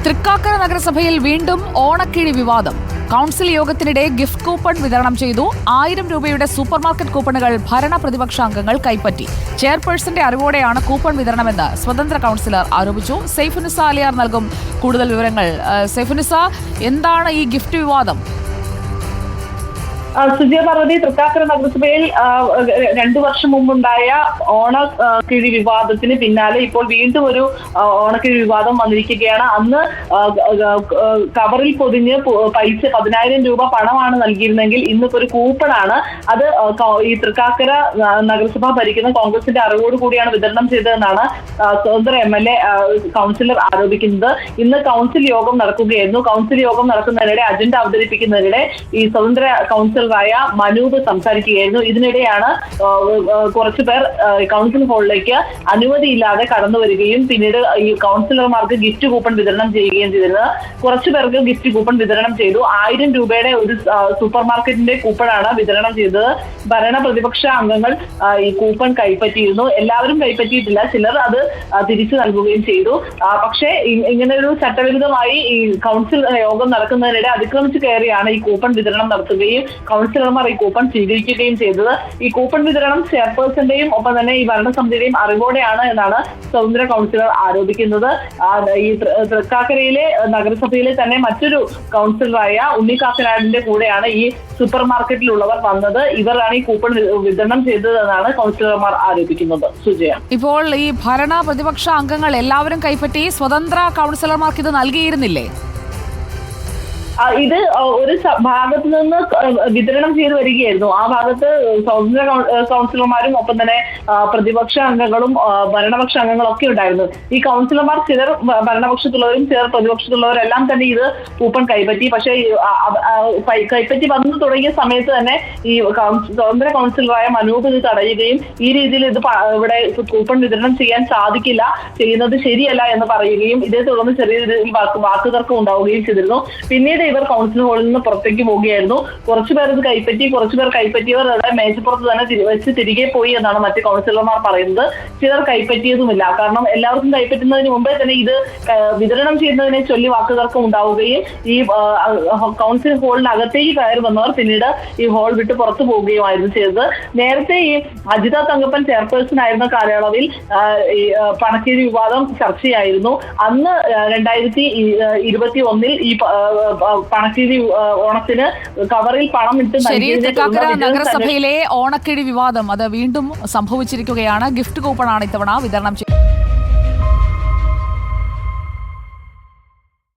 തൃക്കാക്കര നഗരസഭയിൽ വീണ്ടും ഓണക്കിഴി വിവാദം. കൗൺസിൽ യോഗത്തിനിടെ ഗിഫ്റ്റ് കൂപ്പൺ വിതരണം ചെയ്തു. 1000 രൂപയുടെ സൂപ്പർമാർക്കറ്റ് കൂപ്പണുകൾ ഭരണ പ്രതിപക്ഷ അംഗങ്ങൾ കൈപ്പറ്റി. ചെയർപേഴ്സന്റെ അറിവോടെയാണ് കൂപ്പൺ വിതരണമെന്ന് സ്വതന്ത്ര കൗൺസിലർ ആരോപിച്ചു. സൈഫുനിസ അലിയാർ നൽകും കൂടുതൽ വിവരങ്ങൾ. സൈഫുനിസ, എന്താണ് ഈ ഗിഫ്റ്റ് വിവാദം? സുജയ പാർവതി, തൃക്കാക്കര നഗരസഭയിൽ 2 വർഷം മുമ്പുണ്ടായ ഓണക്കിഴി വിവാദത്തിന് പിന്നാലെ ഇപ്പോൾ വീണ്ടും ഒരു ഓണക്കിഴി വിവാദം വന്നിരിക്കുകയാണ്. അന്ന് കവറിൽ പൊതിഞ്ഞ് പൈസ 10,000 രൂപ പണമാണ് നൽകിയിരുന്നെങ്കിൽ ഇന്നിപ്പോ ഒരു കൂപ്പണാണ്. അത് ഈ തൃക്കാക്കര നഗരസഭ ഭരിക്കുന്ന കോൺഗ്രസിന്റെ അറിവോട് കൂടിയാണ് വിതരണം ചെയ്തതെന്നാണ് സ്വതന്ത്ര MLA കൗൺസിലർ ആരോപിക്കുന്നത്. ഇന്ന് കൗൺസിൽ യോഗം നടക്കുകയായിരുന്നു. കൗൺസിൽ യോഗം നടക്കുന്നതിനിടെ അജണ്ട അവതരിപ്പിക്കുന്നതിനിടെ ഈ സ്വതന്ത്ര കൗൺസിൽ മനൂപ് സംസാരിക്കുകയായിരുന്നു. ഇതിനിടെയാണ് കുറച്ചുപേർ കൗൺസിൽ ഹാളിലേക്ക് അനുമതിയില്ലാതെ കടന്നു വരികയും പിന്നീട് ഈ കൗൺസിലർമാർക്ക് ഗിഫ്റ്റ് കൂപ്പൺ വിതരണം ചെയ്യുകയും ചെയ്തിരുന്നത്. കുറച്ചു പേർക്ക് ഗിഫ്റ്റ് കൂപ്പൺ വിതരണം ചെയ്തു. 1000 രൂപയുടെ ഒരു സൂപ്പർ മാർക്കറ്റിന്റെ കൂപ്പണാണ് വിതരണം ചെയ്തത്. ഭരണ പ്രതിപക്ഷ അംഗങ്ങൾ ഈ കൂപ്പൺ കൈപ്പറ്റിയിരുന്നു. എല്ലാവരും കൈപ്പറ്റിയിട്ടില്ല, ചിലർ അത് തിരിച്ചു നൽകുകയും ചെയ്തു. പക്ഷേ ഇങ്ങനെ ഒരു ചട്ടവിരുദ്ധമായി ഈ കൗൺസിൽ യോഗം നടക്കുന്നതിനിടെ അതിക്രമിച്ചു കയറിയാണ് ഈ കൂപ്പൺ വിതരണം നടത്തുകയും കൗൺസിലർമാർ ഈ കൂപ്പൺ സ്വീകരിക്കുകയും ചെയ്തത്. ഈ കൂപ്പൺ വിതരണം ചെയർപേഴ്സന്റെയും ഒപ്പം തന്നെ ഈ ഭരണസമിതിയുടെയും അറിവോടെയാണ് എന്നാണ് സ്വതന്ത്ര കൗൺസിലർ ആരോപിക്കുന്നത്. ഈ തൃക്കാക്കരയിലെ നഗരസഭയിലെ തന്നെ മറ്റൊരു കൗൺസിലറായ ഉണ്ണിക്കാക്കനാടിന്റെ കൂടെയാണ് ഈ സൂപ്പർ മാർക്കറ്റിലുള്ളവർ വന്നത്. ഇവരാണ് ഈ കൂപ്പൺ വിതരണം ചെയ്തതെന്നാണ് കൗൺസിലർമാർ ആരോപിക്കുന്നത്. സുജയ, ഇപ്പോൾ ഈ ഭരണ പ്രതിപക്ഷ അംഗങ്ങൾ എല്ലാവരും കൈപ്പറ്റി, സ്വതന്ത്ര കൗൺസിലർമാർക്ക് ഇത് നൽകിയിരുന്നില്ലേ? ഇത് ഒരു ഭാഗത്ത് നിന്ന് വിതരണം ചെയ്തു വരികയായിരുന്നു. ആ ഭാഗത്ത് സ്വതന്ത്ര കൗൺസിലർമാരും ഒപ്പം തന്നെ പ്രതിപക്ഷ അംഗങ്ങളും ഭരണപക്ഷ അംഗങ്ങളും ഒക്കെ ഉണ്ടായിരുന്നു. ഈ കൗൺസിലർമാർ ചിലർ ഭരണപക്ഷത്തുള്ളവരും ചിലർ പ്രതിപക്ഷത്തുള്ളവരെല്ലാം തന്നെ ഇത് കൂപ്പൺ കൈപ്പറ്റി. പക്ഷേ കൈപ്പറ്റി വന്നു തുടങ്ങിയ സമയത്ത് തന്നെ ഈ സ്വതന്ത്ര കൗൺസിലറായ മനൂപ് ഇത് തടയുകയും ഈ രീതിയിൽ ഇത് ഇവിടെ കൂപ്പൺ വിതരണം ചെയ്യാൻ സാധിക്കില്ല, ചെയ്യുന്നത് ശരിയല്ല എന്ന് പറയുകയും ഇതേ തുടർന്ന് ചെറിയ രീതിയിൽ വാക്കുതർക്കം ഉണ്ടാവുകയും ചെയ്തിരുന്നു. പിന്നീട് ഇവർ കൗൺസിൽ ഹാളിൽ നിന്ന് പുറത്തേക്ക് പോവുകയായിരുന്നു. കുറച്ചുപേർ ഇത് കൈപ്പറ്റി, കുറച്ചുപേർ കൈപ്പറ്റിയവർ ഇവിടെ മേശപ്പുറത്ത് തന്നെ വെച്ച് തിരികെ പോയി എന്നാണ് മറ്റ് കൗൺസിലർമാർ പറയുന്നത്. ചിലർ കൈപ്പറ്റിയതുമില്ല. കാരണം എല്ലാവർക്കും കൈപ്പറ്റുന്നതിന് മുമ്പേ തന്നെ ഇത് വിതരണം ചെയ്യുന്നതിനെ ചൊല്ലി വാക്കുതർക്കം ഉണ്ടാവുകയും ഈ കൗൺസിൽ ഹാളിനകത്തേക്ക് കയറി വന്നവർ പിന്നീട് ഈ ഹാൾ വിട്ട് പുറത്തു പോവുകയുമായിരുന്നു ചെയ്തത്. നേരത്തെ ഈ അജിത തങ്കപ്പൻ ചെയർപേഴ്സൺ ആയിരുന്ന കാലയളവിൽ ഈ പണക്കിഴി വിവാദം ചർച്ചയായിരുന്നു. അന്ന് 2021 ഈ പണക്കിഴി ഓണത്തിന് കവറിൽ പണം ഇട്ട് തൃക്കാക്കര നഗരസഭയിലെ ഓണക്കിഴി വിവാദം അത് വീണ്ടും സംഭവിച്ചിരിക്കുകയാണ്. ഗിഫ്റ്റ് കൂപ്പണാണ് ഇത്തവണ വിതരണം